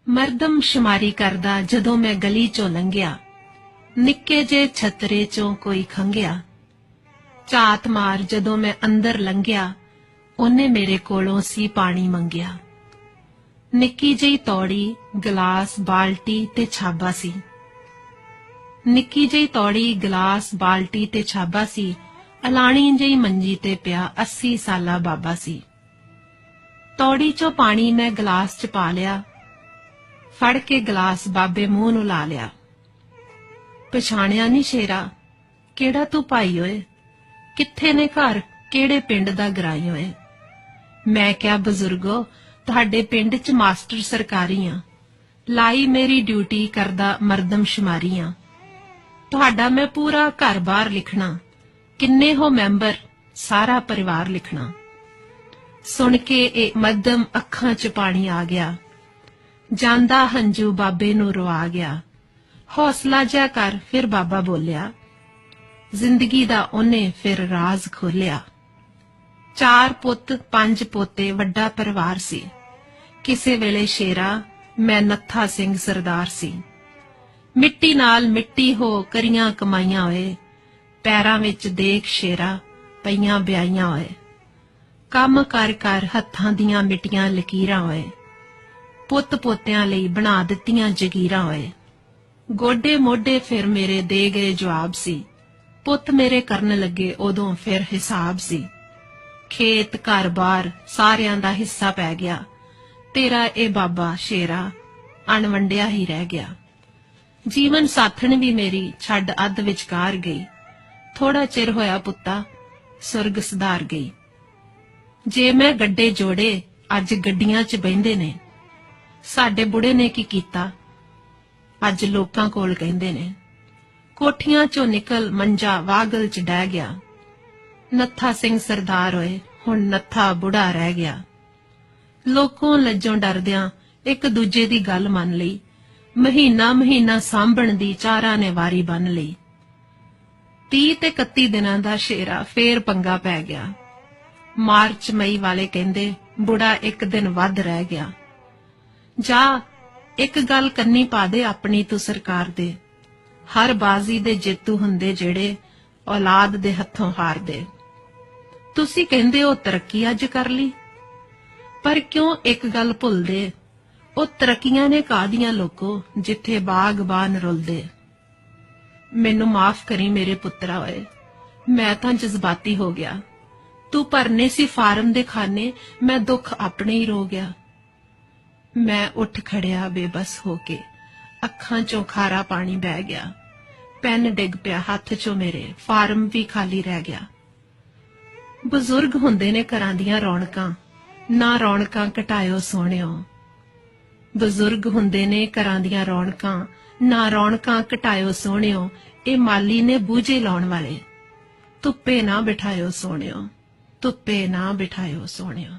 ਮਰਦਮਸ਼ੁਮਾਰੀ ਕਰਦਾ ਜਦੋਂ ਮੈਂ ਗਲੀ ਚੋਂ ਲੰਘਿਆ, ਨਿੱਕੇ ਜੇ ਛਤਰੇ ਚੋਂ ਕੋਈ ਖੰਘਿਆ। ਝਾਤ ਮਾਰ ਜਦੋਂ ਮੈਂ ਅੰਦਰ ਲੰਘਿਆ, ਉਹਨੇ ਮੇਰੇ ਕੋਲੋਂ ਸੀ ਪਾਣੀ ਮੰਗਿਆ। ਨਿੱਕੀ ਜਿਹੀ ਤੌੜੀ, ਗਲਾਸ, ਬਾਲਟੀ ਤੇ ਛਾਬਾ ਸੀ। ਨਿੱਕੀ ਜਿਹੀ ਤੌੜੀ, ਗਲਾਸ, ਬਾਲਟੀ ਤੇ ਛਾਬਾ ਸੀ। ਅਲਾਣੀ ਜਿਹੀ ਮੰਜੀ ਤੇ ਪਿਆ 80 ਸਾਲਾ ਬਾਬਾ ਸੀ। ਤੌੜੀ ਚੋਂ ਪਾਣੀ ਮੈਂ ਗਲਾਸ ਚ ਪਾ ਲਿਆ, ਫੜ ਕੇ ਗਲਾਸ ਬਾਬੇ ਮੂੰਹ ਨੂੰ ਲਾ ਲਿਆ। ਪਛਾਣਿਆ ਨੀ ਸ਼ੇਰਾ, ਕਿਹੜਾ ਤੂੰ ਭਾਈ ਓਏ, ਕਿੱਥੇ ਨੇ ਘਰ, ਕਿਹੜੇ ਪਿੰਡ ਦਾ ਗਰਾਈ ਓਏ। ਮੈਂ ਕਿਹਾ ਬਜ਼ੁਰਗੋ, ਤੁਹਾਡੇ ਪਿੰਡ ਚ ਮਾਸਟਰ ਸਰਕਾਰੀ ਆ, ਲਾਈ ਮੇਰੀ ਡਿਊਟੀ ਕਰਦਾ ਮਰਦਮਸ਼ੁਮਾਰੀ ਆ। ਤੁਹਾਡਾ ਮੈਂ ਪੂਰਾ ਘਰ-ਬਾਰ ਲਿਖਣਾ, ਕਿੰਨੇ ਹੋ ਮੈਂਬਰ, ਸਾਰਾ ਪਰਿਵਾਰ ਲਿਖਣਾ। ਸੁਣ ਕੇ ਇਹ ਮੱਧਮ ਅੱਖਾਂ ਚ ਪਾਣੀ ਆ ਗਿਆ, ਜਾਂਦਾ ਹੰਝੂ ਬਾਬੇ ਨੂੰ ਰਵਾ ਗਿਆ। ਹੌਸਲਾ ਜਿਹਾ ਕਰ, ਫਿਰ ਬਾਬਾ ਬੋਲਿਆ, ਜ਼ਿੰਦਗੀ ਦਾ ਉਹਨੇ ਫਿਰ ਰਾਜ਼ ਖੋਲਿਆ। 4 ਪੁੱਤ 5 ਪੋਤੇ, ਵੱਡਾ ਪਰਿਵਾਰ ਸੀ। ਕਿਸੇ ਵੇਲੇ ਸ਼ੇਰਾ, ਮੈਂ ਨੱਥਾ ਸਿੰਘ ਸਰਦਾਰ ਸੀ। ਮਿੱਟੀ ਨਾਲ ਮਿੱਟੀ ਹੋ ਕਰੀਆਂ ਕਮਾਈਆਂ ਹੋਏ, ਪੈਰਾਂ ਵਿੱਚ ਦੇਖ ਸ਼ੇਰਾ ਪਈਆਂ ਵਿਆਹੀਆਂ ਹੋਏ। ਕੰਮ ਕਰ ਕਰ ਹੱਥਾਂ ਦੀਆਂ ਮਿੱਟੀਆਂ ਲਕੀਰਾਂ ਹੋਏ, ਪੁੱਤ ਪੋਤਿਆਂ ਲਈ ਬਣਾ ਦਿੱਤੀਆਂ ਜਗੀਰਾਂ ਹੋਏ। ਗੋਡੇ ਮੋਢੇ ਫਿਰ ਮੇਰੇ ਦੇ ਗਏ ਜਵਾਬ ਸੀ, ਪੁੱਤ ਮੇਰੇ ਕਰਨ ਲੱਗੇ ਉਦੋਂ ਫਿਰ ਹਿਸਾਬ ਸੀ। ਖੇਤ ਘਰ-ਬਾਰ ਸਾਰਿਆਂ ਦਾ ਹਿੱਸਾ ਪੈ ਗਿਆ, ਤੇਰਾ ਇਹ ਬਾਬਾ ਸ਼ੇਰਾ ਅਣਵੰਡਿਆ ਹੀ ਰਹਿ ਗਿਆ। ਜੀਵਨ ਸਾਥਣ ਵੀ ਮੇਰੀ ਛੱਡ ਅੱਧ ਵਿਚਕਾਰ ਗਈ, ਥੋੜਾ ਚਿਰ ਹੋਇਆ ਪੁੱਤਾ ਸੁਰਗ ਸੁਧਾਰ ਗਈ। ਜੇ ਮੈਂ ਗੱਡੇ ਜੋੜੇ ਅੱਜ ਗੱਡੀਆਂ 'ਚ ਬਹਿੰਦੇ ਨੇ, ਸਾਡੇ ਬੁੜੇ ਨੇ ਕੀ ਕੀਤਾ ਅੱਜ ਲੋਕਾਂ ਕੋਲ ਕਹਿੰਦੇ ਨੇ। ਕੋਠੀਆਂ 'ਚੋਂ ਨਿਕਲ ਮੰਜਾ ਵਾਗਲ 'ਚ ਡਹਿ ਗਿਆ, ਨੱਥਾ ਸਿੰਘ ਸਰਦਾਰ ਹੋਏ ਹੁਣ ਨੱਥਾ ਬੁੜਾ ਰਹਿ ਗਿਆ। ਲੋਕੋਂ ਲੱਜੋਂ ਡਰਦਿਆਂ ਇੱਕ ਦੂਜੇ ਦੀ ਗੱਲ ਮੰਨ ਲਈ, ਮਹੀਨਾ ਮਹੀਨਾ ਸਾਂਭਣ ਦੀ ਚਾਰਾਂ ਨੇ ਵਾਰੀ ਬੰਨ ਲਈ। 30 ਤੇ 31 ਦਿਨਾਂ ਦਾ ਸ਼ੇਰਾ ਫੇਰ ਪੰਗਾ ਪੈ ਗਿਆ। ਮਾਰਚ ਮਈ ਵਾਲੇ ਕਹਿੰਦੇ ਬੁੜਾ ਇੱਕ ਦਿਨ ਵੱਧ ਰਹਿ ਗਿਆ। ਜਾ ਇੱਕ ਗੱਲ ਕੰਨੀ ਪਾ ਦੇ ਆਪਣੀ ਤੂੰ ਸਰਕਾਰ ਦੇ, ਹਰ ਬਾਜ਼ੀ ਦੇ ਜੇਤੂ ਹੁੰਦੇ ਜਿਹੜੇ ਔਲਾਦ ਦੇ ਹੱਥੋਂ ਹਾਰਦੇ। ਤੁਸੀਂ ਕਹਿੰਦੇ ਹੋ ਤਰੱਕੀ ਅੱਜ ਕਰ ਲਈ, ਪਰ ਕਿਉਂ ਇੱਕ ਗੱਲ ਭੁੱਲਦੇ, ਉਹ ਤਰੱਕੀਆਂ ਨੇ ਕਾਹਦੀਆਂ ਲੋਕੋ ਜਿੱਥੇ ਬਾਗਬਾਨ ਰੁਲਦੇ। ਮੈਨੂੰ ਮਾਫ ਕਰੀ ਮੇਰੇ ਪੁੱਤਰਾ ਓਏ, ਮੈਂ ਤਾਂ ਜਜ਼ਬਾਤੀ ਹੋ ਗਿਆ। ਤੂੰ ਭਰਨੇ ਸੀ ਫਾਰਮ ਦੇ ਖਾਨੇ, ਮੈਂ ਦੁੱਖ ਆਪਣੇ ਹੀ ਰੋ ਗਿਆ। ਮੈਂ ਉੱਠ ਖੜਿਆ ਬੇਬਸ ਹੋ ਕੇ, ਅੱਖਾਂ ਚੋਂ ਖਾਰਾ ਪਾਣੀ ਬਹਿ ਗਿਆ। ਪੈਨ ਡਿੱਗ ਪਿਆ ਹੱਥ ਚੋਂ ਮੇਰੇ, ਫਾਰਮ ਵੀ ਖਾਲੀ ਰਹਿ ਗਿਆ। ਬਜ਼ੁਰਗ ਹੁੰਦੇ ਨੇ ਘਰਾਂ ਦੀਆਂ ਰੌਣਕਾਂ, ਨਾ ਰੌਣਕਾਂ ਘਟਾਇਓ ਸੋਹਣਿਓ। ਬਜ਼ੁਰਗ ਹੁੰਦੇ ਨੇ ਘਰਾਂ ਦੀਆਂ ਰੌਣਕਾਂ, ਨਾ ਰੌਣਕਾਂ ਘਟਾਇਓ ਸੋਹਣਿਓ। ਇਹ ਮਾਲੀ ਨੇ ਬੂਝੇ ਲਾਉਣ ਵਾਲੇ, ਧੁੱਪੇ ਨਾ ਬਿਠਾਇਓ ਸੋਹਣਿਓ, ਧੁੱਪੇ ਨਾ ਬਿਠਾਇਓ ਸੋਹਣਿਓ।